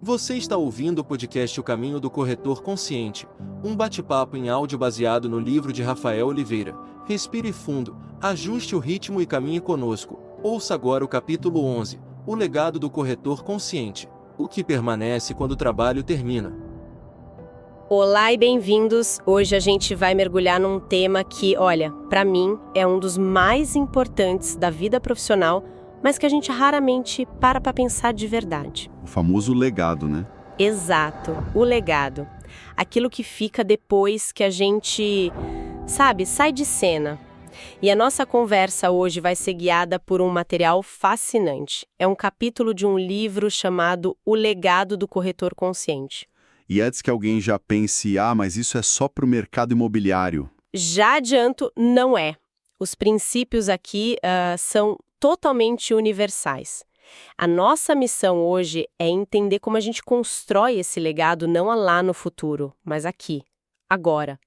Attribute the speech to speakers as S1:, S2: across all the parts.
S1: Você está ouvindo o podcast O Caminho do Corretor Consciente, um bate-papo em áudio baseado no livro de Rafael Oliveira. Respire fundo, ajuste o ritmo e caminhe conosco. Ouça agora o capítulo 11, O Legado do Corretor Consciente. O que permanece quando o trabalho termina.
S2: Olá e bem-vindos! Hoje a gente vai mergulhar num tema que, olha, para mim é um dos mais importantes da vida profissional, mas que a gente raramente para pensar de verdade.
S3: O famoso legado, né?
S2: Exato, o legado. Aquilo que fica depois que a gente, sai de cena. E a nossa conversa hoje vai ser guiada por um material fascinante. É um capítulo de um livro chamado O Legado do Corretor Consciente.
S3: E antes que alguém já pense, mas isso é só para o mercado imobiliário.
S2: Já adianto, não é. Os princípios aqui são totalmente universais. A nossa missão hoje é entender como a gente constrói esse legado não lá no futuro, mas aqui, agora,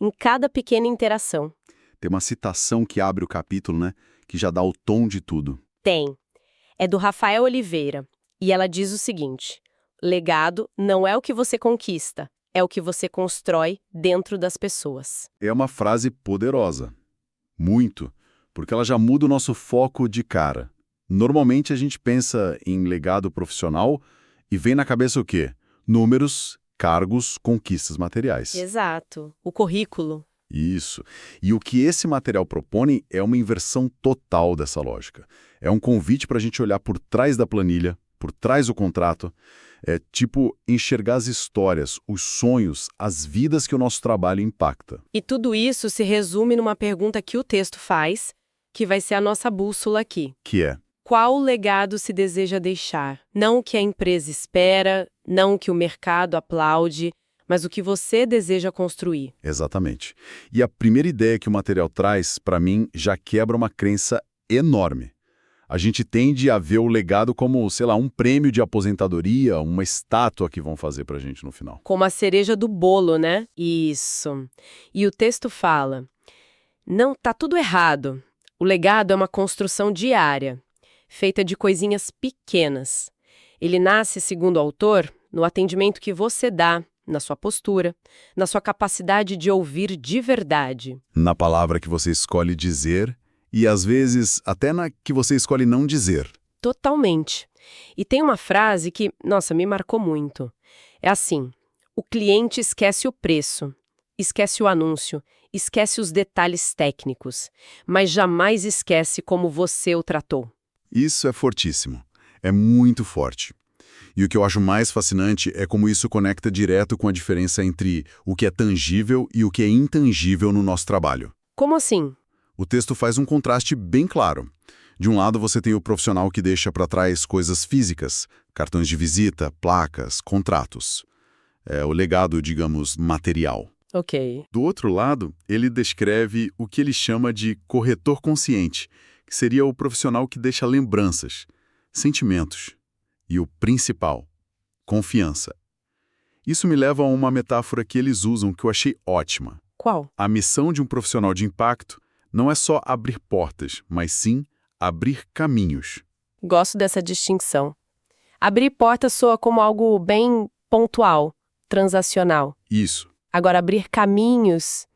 S2: em cada pequena interação.
S3: Tem uma citação que abre o capítulo, né? Que já dá o tom de tudo.
S2: Tem. É do Rafael Oliveira. E ela diz o seguinte: legado não é o que você conquista, é o que você constrói dentro das pessoas.
S3: É uma frase poderosa. Muito. Porque ela já muda o nosso foco de cara. Normalmente a gente pensa em legado profissional e vem na cabeça o quê? Números, cargos, conquistas materiais.
S2: Exato. O currículo.
S3: Isso. E o que esse material propõe é uma inversão total dessa lógica. É um convite para a gente olhar por trás da planilha, por trás do contrato, enxergar as histórias, os sonhos, as vidas que o nosso trabalho impacta.
S2: E tudo isso se resume numa pergunta que o texto faz, que vai ser a nossa bússola aqui.
S3: Que é:
S2: qual legado se deseja deixar? Não o que a empresa espera, não o que o mercado aplaude, mas o que você deseja construir.
S3: Exatamente. E a primeira ideia que o material traz, para mim, já quebra uma crença enorme. A gente tende a ver o legado como, um prêmio de aposentadoria, uma estátua que vão fazer pra gente no final.
S2: Como a cereja do bolo, né? Isso. E o texto fala: não, tá tudo errado. O legado é uma construção diária, feita de coisinhas pequenas. Ele nasce, segundo o autor, no atendimento que você dá, na sua postura, na sua capacidade de ouvir de verdade.
S3: Na palavra que você escolhe dizer e, às vezes, até na que você escolhe não dizer.
S2: Totalmente. E tem uma frase que, me marcou muito. É assim: o cliente esquece o preço, esquece o anúncio, esquece os detalhes técnicos, mas jamais esquece como você o tratou.
S3: Isso é fortíssimo. É muito forte. E o que eu acho mais fascinante é como isso conecta direto com a diferença entre o que é tangível e o que é intangível no nosso trabalho.
S2: Como assim?
S3: O texto faz um contraste bem claro. De um lado, você tem o profissional que deixa para trás coisas físicas, cartões de visita, placas, contratos. É o legado, digamos, material.
S2: Ok.
S3: Do outro lado, ele descreve o que ele chama de corretor consciente, que seria o profissional que deixa lembranças, sentimentos e o principal, confiança. Isso me leva a uma metáfora que eles usam que eu achei ótima.
S2: Qual?
S3: A missão de um profissional de impacto não é só abrir portas, mas sim abrir caminhos.
S2: Gosto dessa distinção. Abrir porta soa como algo bem pontual, transacional.
S3: Isso,
S2: Agora, abrir caminhos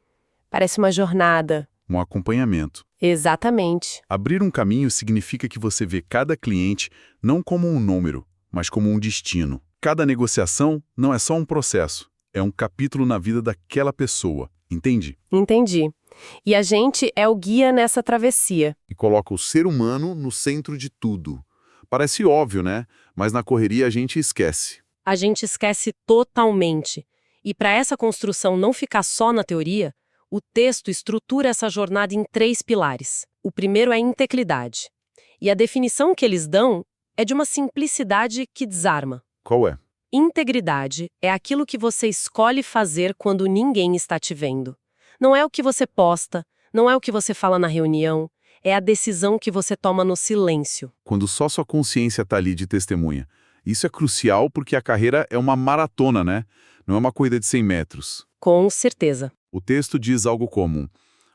S2: parece uma jornada.
S3: um acompanhamento.
S2: Exatamente.
S3: Abrir um caminho significa que você vê cada cliente não como um número, mas como um destino. Cada negociação não é só um processo, é um capítulo na vida daquela pessoa, entende?
S2: Entendi. E a gente é o guia nessa travessia.
S3: E coloca o ser humano no centro de tudo. Parece óbvio, né? Mas na correria a gente esquece.
S2: A gente esquece totalmente. E para essa construção não ficar só na teoria, o texto estrutura essa jornada em 3 pilares. O primeiro é a integridade. E a definição que eles dão é de uma simplicidade que desarma.
S3: Qual é?
S2: Integridade é aquilo que você escolhe fazer quando ninguém está te vendo. Não é o que você posta, não é o que você fala na reunião, é a decisão que você toma no silêncio.
S3: Quando só sua consciência está ali de testemunha. Isso é crucial porque a carreira é uma maratona, né? Não é uma corrida de 100 metros.
S2: Com certeza.
S3: O texto diz algo como: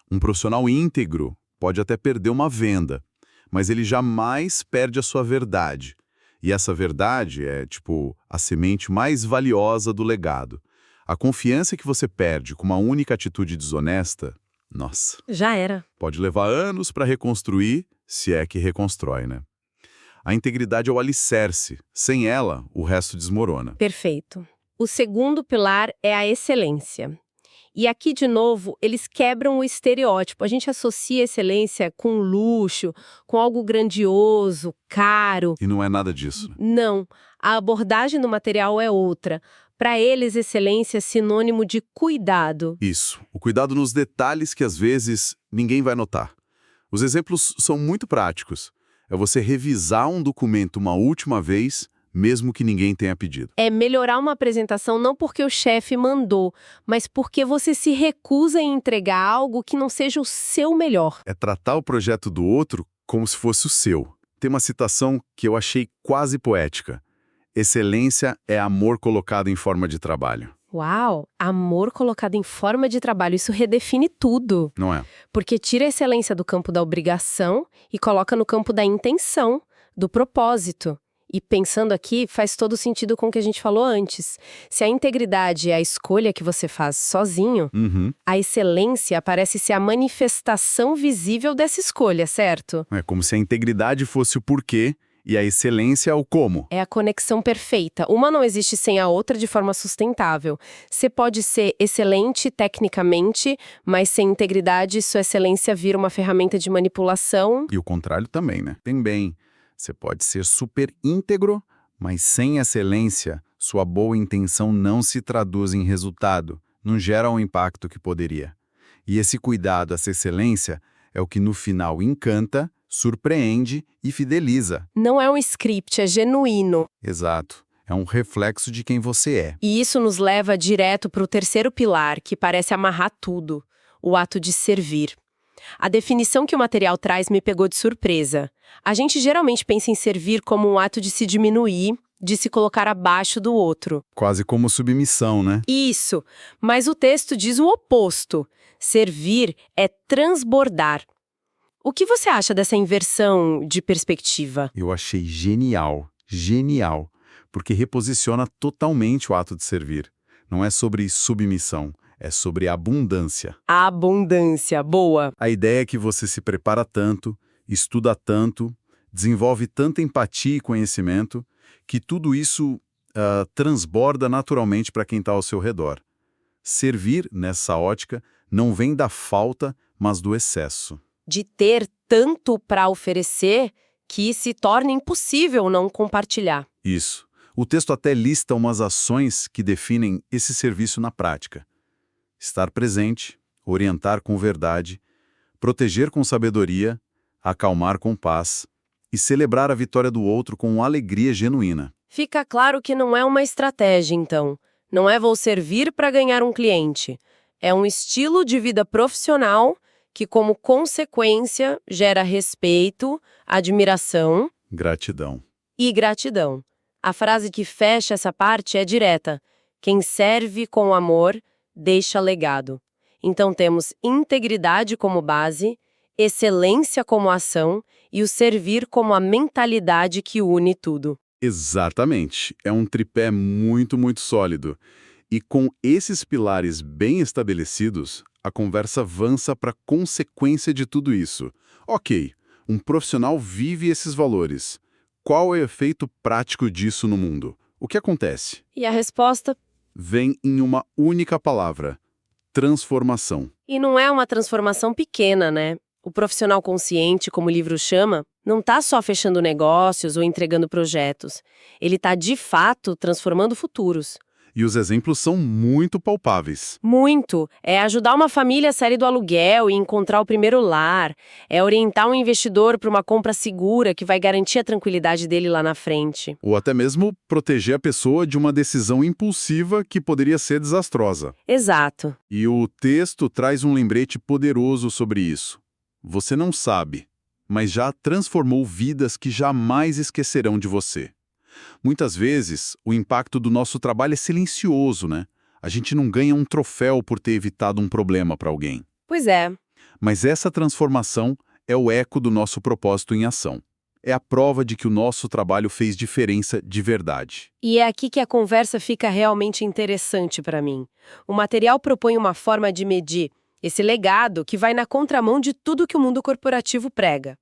S3: um profissional íntegro pode até perder uma venda, mas ele jamais perde a sua verdade. E essa verdade é, tipo, a semente mais valiosa do legado. A confiança que você perde com uma única atitude desonesta, nossa,
S2: Já era.
S3: pode levar anos para reconstruir, se é que reconstrói, né? A integridade é o alicerce. Sem ela, o resto desmorona.
S2: Perfeito. O segundo pilar é a excelência. E aqui, de novo, eles quebram o estereótipo. A gente associa excelência com luxo, com algo grandioso, caro.
S3: E não é nada disso, né?
S2: Não, a abordagem do material é outra. Para eles, excelência é sinônimo de cuidado.
S3: Isso. O cuidado nos detalhes que, às vezes, ninguém vai notar. Os exemplos são muito práticos. É você revisar um documento uma última vez, mesmo que ninguém tenha pedido.
S2: É melhorar uma apresentação não porque o chefe mandou, mas porque você se recusa em entregar algo que não seja o seu melhor.
S3: É tratar o projeto do outro como se fosse o seu. Tem uma citação que eu achei quase poética. Excelência é amor colocado em forma de trabalho.
S2: Uau! Amor colocado em forma de trabalho, isso redefine tudo.
S3: Não é?
S2: Porque tira a excelência do campo da obrigação e coloca no campo da intenção, do propósito. E pensando aqui, faz todo sentido com o que a gente falou antes. Se a integridade é a escolha que você faz sozinho, a excelência parece ser a manifestação visível dessa escolha, certo?
S3: É como se a integridade fosse o porquê e a excelência o como.
S2: É a conexão perfeita. Uma não existe sem a outra de forma sustentável. Você pode ser excelente tecnicamente, mas sem integridade, sua excelência vira uma ferramenta de manipulação.
S3: E o contrário também, né? Também. Você pode ser super íntegro, mas sem excelência, sua boa intenção não se traduz em resultado, não gera o impacto que poderia. E esse cuidado, essa excelência, é o que no final encanta, surpreende e fideliza.
S2: Não é um script, é genuíno.
S3: Exato. É um reflexo de quem você é.
S2: E isso nos leva direto para o terceiro pilar, que parece amarrar tudo, o ato de servir. A definição que o material traz me pegou de surpresa. A gente geralmente pensa em servir como um ato de se diminuir, de se colocar abaixo do outro.
S3: Quase como submissão, né?
S2: Isso, mas o texto diz o oposto. Servir é transbordar. O que você acha dessa inversão de perspectiva?
S3: Eu achei genial, genial, porque reposiciona totalmente o ato de servir. Não é sobre submissão, é sobre abundância.
S2: A abundância, boa.
S3: A ideia é que você se prepara tanto, estuda tanto, desenvolve tanta empatia e conhecimento, que tudo isso transborda naturalmente para quem está ao seu redor. Servir, nessa ótica, não vem da falta, mas do excesso.
S2: De ter tanto para oferecer que se torna impossível não compartilhar.
S3: Isso. O texto até lista umas ações que definem esse serviço na prática. Estar presente, orientar com verdade, proteger com sabedoria, acalmar com paz e celebrar a vitória do outro com alegria genuína.
S2: Fica claro que não é uma estratégia, então. Não é vou servir para ganhar um cliente. É um estilo de vida profissional que, como consequência, gera respeito, admiração
S3: Gratidão.
S2: e gratidão. A frase que fecha essa parte é direta. Quem serve com amor deixa legado. Então temos integridade como base, excelência como ação e o servir como a mentalidade que une tudo.
S3: Exatamente. É um tripé muito, muito sólido. E com esses pilares bem estabelecidos, a conversa avança para a consequência de tudo isso. Ok, um profissional vive esses valores. Qual é o efeito prático disso no mundo? O que acontece?
S2: E a resposta?
S3: Vem em uma única palavra: transformação.
S2: E não é uma transformação pequena, né? O profissional consciente, como o livro chama, não está só fechando negócios ou entregando projetos. Ele está, de fato, transformando futuros.
S3: E os exemplos são muito palpáveis.
S2: Muito. É ajudar uma família a sair do aluguel e encontrar o primeiro lar. É orientar um investidor para uma compra segura que vai garantir a tranquilidade dele lá na frente.
S3: Ou até mesmo proteger a pessoa de uma decisão impulsiva que poderia ser desastrosa.
S2: Exato.
S3: E o texto traz um lembrete poderoso sobre isso. Você não sabe, mas já transformou vidas que jamais esquecerão de você. Muitas vezes, o impacto do nosso trabalho é silencioso, né? A gente não ganha um troféu por ter evitado um problema para alguém.
S2: Pois é.
S3: Mas essa transformação é o eco do nosso propósito em ação. é a prova de que o nosso trabalho fez diferença de verdade.
S2: E é aqui que a conversa fica realmente interessante para mim. O material propõe uma forma de medir esse legado que vai na contramão de tudo que o mundo corporativo prega.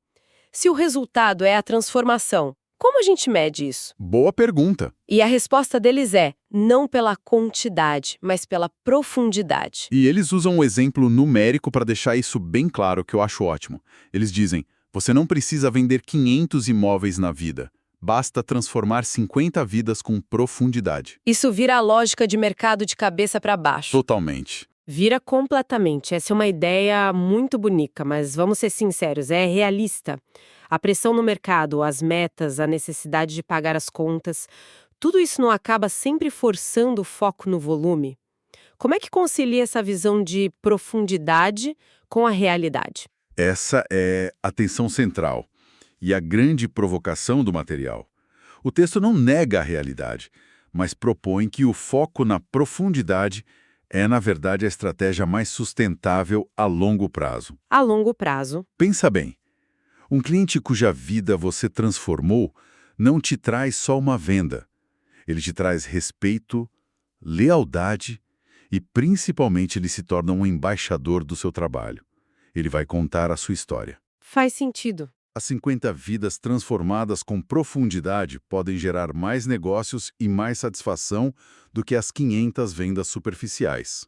S2: Se o resultado é a transformação, como a gente mede isso?
S3: Boa pergunta.
S2: E a resposta deles é, não pela quantidade, mas pela profundidade.
S3: E eles usam um exemplo numérico para deixar isso bem claro, que eu acho ótimo. Eles dizem, você não precisa vender 500 imóveis na vida. Basta transformar 50 vidas com profundidade.
S2: Isso vira a lógica de mercado de cabeça para baixo.
S3: Totalmente.
S2: Vira completamente. Essa é uma ideia muito bonita, mas vamos ser sinceros, é realista. A pressão no mercado, as metas, a necessidade de pagar as contas, tudo isso não acaba sempre forçando o foco no volume? Como é que concilia essa visão de profundidade com a realidade?
S3: Essa é a tensão central e a grande provocação do material. O texto não nega a realidade, mas propõe que o foco na profundidade é, na verdade, a estratégia mais sustentável a longo prazo.
S2: A longo prazo.
S3: Pensa bem, um cliente cuja vida você transformou não te traz só uma venda. Ele te traz respeito, lealdade e, principalmente, ele se torna um embaixador do seu trabalho. Ele vai contar a sua história.
S2: Faz sentido.
S3: As 50 vidas transformadas com profundidade podem gerar mais negócios e mais satisfação do que as 500 vendas superficiais.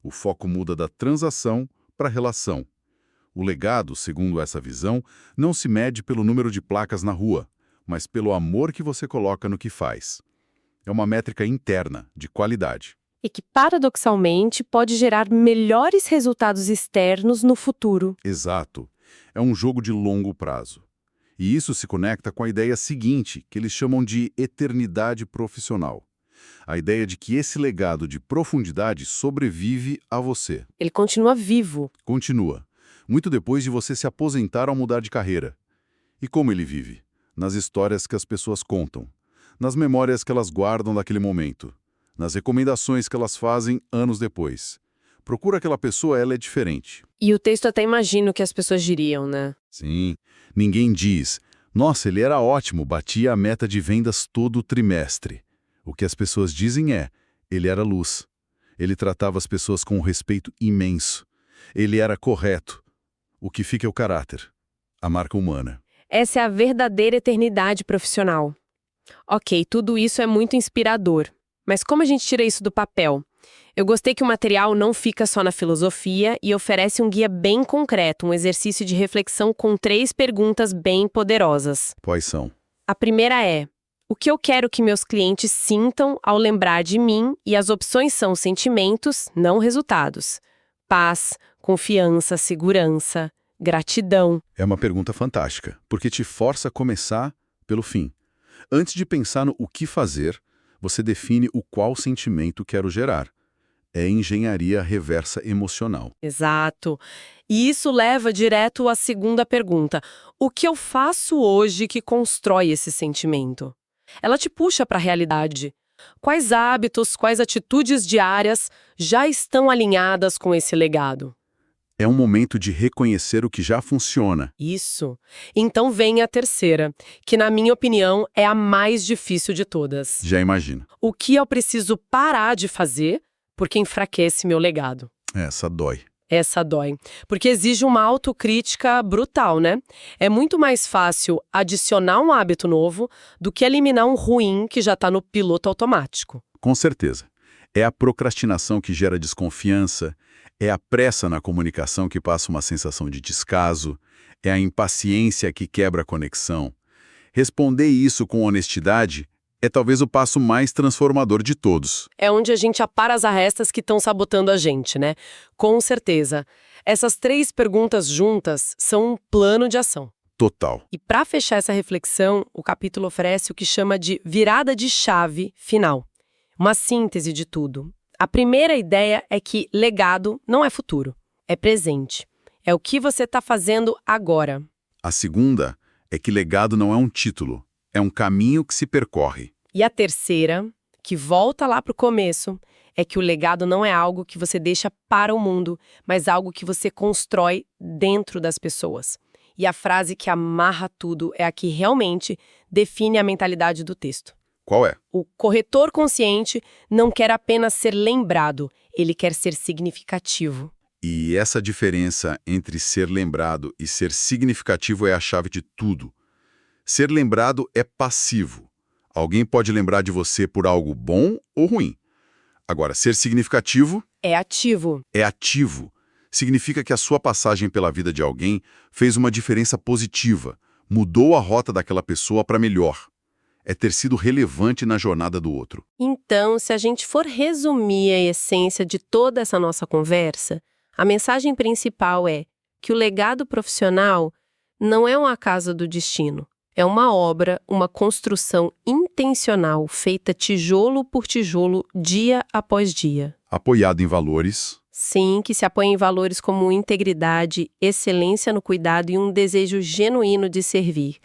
S3: O foco muda da transação para a relação. O legado, segundo essa visão, não se mede pelo número de placas na rua, mas pelo amor que você coloca no que faz. É uma métrica interna, de qualidade.
S2: E que, paradoxalmente, pode gerar melhores resultados externos no futuro.
S3: Exato. É um jogo de longo prazo. E isso se conecta com a ideia seguinte, que eles chamam de eternidade profissional. A ideia de que esse legado de profundidade sobrevive a você.
S2: Ele continua vivo.
S3: Continua. Muito depois de você se aposentar ao mudar de carreira. E como ele vive? Nas histórias que as pessoas contam. Nas memórias que elas guardam daquele momento. Nas recomendações que elas fazem anos depois. Procura aquela pessoa, ela é diferente.
S2: E o texto até imagina o que as pessoas diriam, né?
S3: Sim. Ninguém diz, nossa, ele era ótimo, batia a meta de vendas todo o trimestre. O que as pessoas dizem é, ele era luz. Ele tratava as pessoas com um respeito imenso. Ele era correto. O que fica é o caráter, a marca humana.
S2: Essa é a verdadeira eternidade profissional. Ok, tudo isso é muito inspirador. Mas como a gente tira isso do papel? Eu gostei que o material não fica só na filosofia e oferece um guia bem concreto, um exercício de reflexão com 3 perguntas bem poderosas.
S3: Quais são?
S2: A primeira é, o que eu quero que meus clientes sintam ao lembrar de mim? E as opções são sentimentos, não resultados. Paz, confiança, segurança, gratidão.
S3: É uma pergunta fantástica, porque te força a começar pelo fim. Antes de pensar no o que fazer, você define o qual sentimento quero gerar. É engenharia reversa emocional.
S2: Exato. E isso leva direto à segunda pergunta. O que eu faço hoje que constrói esse sentimento? Ela te puxa para a realidade. Quais hábitos, quais atitudes diárias já estão alinhadas com esse legado?
S3: É um momento de reconhecer o que já funciona.
S2: Isso. Então vem a terceira, que na minha opinião é a mais difícil de todas.
S3: Já imagino.
S2: O que eu preciso parar de fazer porque enfraquece meu legado?
S3: Essa dói.
S2: Essa dói. Porque exige uma autocrítica brutal, né? É muito mais fácil adicionar um hábito novo do que eliminar um ruim que já está no piloto automático.
S3: Com certeza. É a procrastinação que gera desconfiança, é a pressa na comunicação que passa uma sensação de descaso, é a impaciência que quebra a conexão. Responder isso com honestidade é talvez o passo mais transformador de todos.
S2: É onde a gente apara as arrestas que estão sabotando a gente, né? Com certeza. Essas 3 perguntas juntas são um plano de ação.
S3: Total.
S2: E para fechar essa reflexão, o capítulo oferece o que chama de virada de chave final. Uma síntese de tudo. A primeira ideia é que legado não é futuro, é presente. É o que você está fazendo agora.
S3: A segunda é que legado não é um título, é um caminho que se percorre.
S2: E a terceira, que volta lá para o começo, é que o legado não é algo que você deixa para o mundo, mas algo que você constrói dentro das pessoas. E a frase que amarra tudo é a que realmente define a mentalidade do texto.
S3: Qual é?
S2: O corretor consciente não quer apenas ser lembrado, ele quer ser significativo.
S3: E essa diferença entre ser lembrado e ser significativo é a chave de tudo. Ser lembrado é passivo. Alguém pode lembrar de você por algo bom ou ruim. Agora, ser significativo
S2: É ativo.
S3: é ativo. Significa que a sua passagem pela vida de alguém fez uma diferença positiva, mudou a rota daquela pessoa para melhor. É ter sido relevante na jornada do outro.
S2: Então, se a gente for resumir a essência de toda essa nossa conversa, a mensagem principal é que o legado profissional não é um acaso do destino. É uma obra, uma construção intencional, feita tijolo por tijolo, dia após dia.
S3: Apoiado em valores,
S2: Sim, que se apoia em valores como integridade, excelência no cuidado e um desejo genuíno de servir.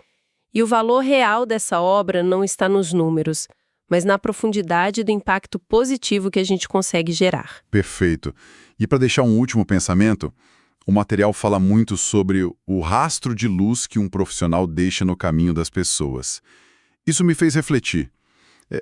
S2: E o valor real dessa obra não está nos números, mas na profundidade do impacto positivo que a gente consegue gerar.
S3: perfeito. E para deixar um último pensamento, o material fala muito sobre o rastro de luz que um profissional deixa no caminho das pessoas. Isso me fez refletir.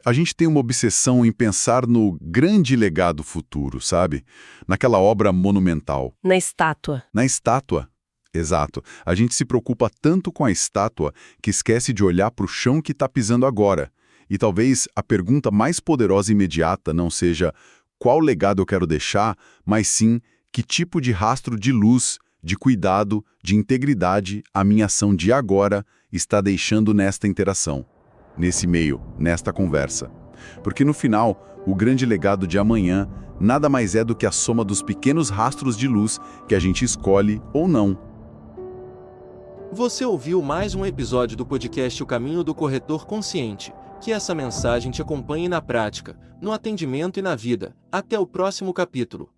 S3: A gente tem uma obsessão em pensar no grande legado futuro, sabe? Naquela obra monumental.
S2: Na estátua.
S3: Na estátua. Exato. A gente se preocupa tanto com a estátua que esquece de olhar para o chão que está pisando agora. E talvez a pergunta mais poderosa e imediata não seja qual legado eu quero deixar, mas sim que tipo de rastro de luz, de cuidado, de integridade a minha ação de agora está deixando nesta interação, nesse meio, nesta conversa. Porque no final, o grande legado de amanhã nada mais é do que a soma dos pequenos rastros de luz que a gente escolhe ou não.
S1: Você ouviu mais um episódio do podcast O Caminho do Corretor Consciente. Que essa mensagem te acompanhe na prática, no atendimento e na vida. Até o próximo capítulo.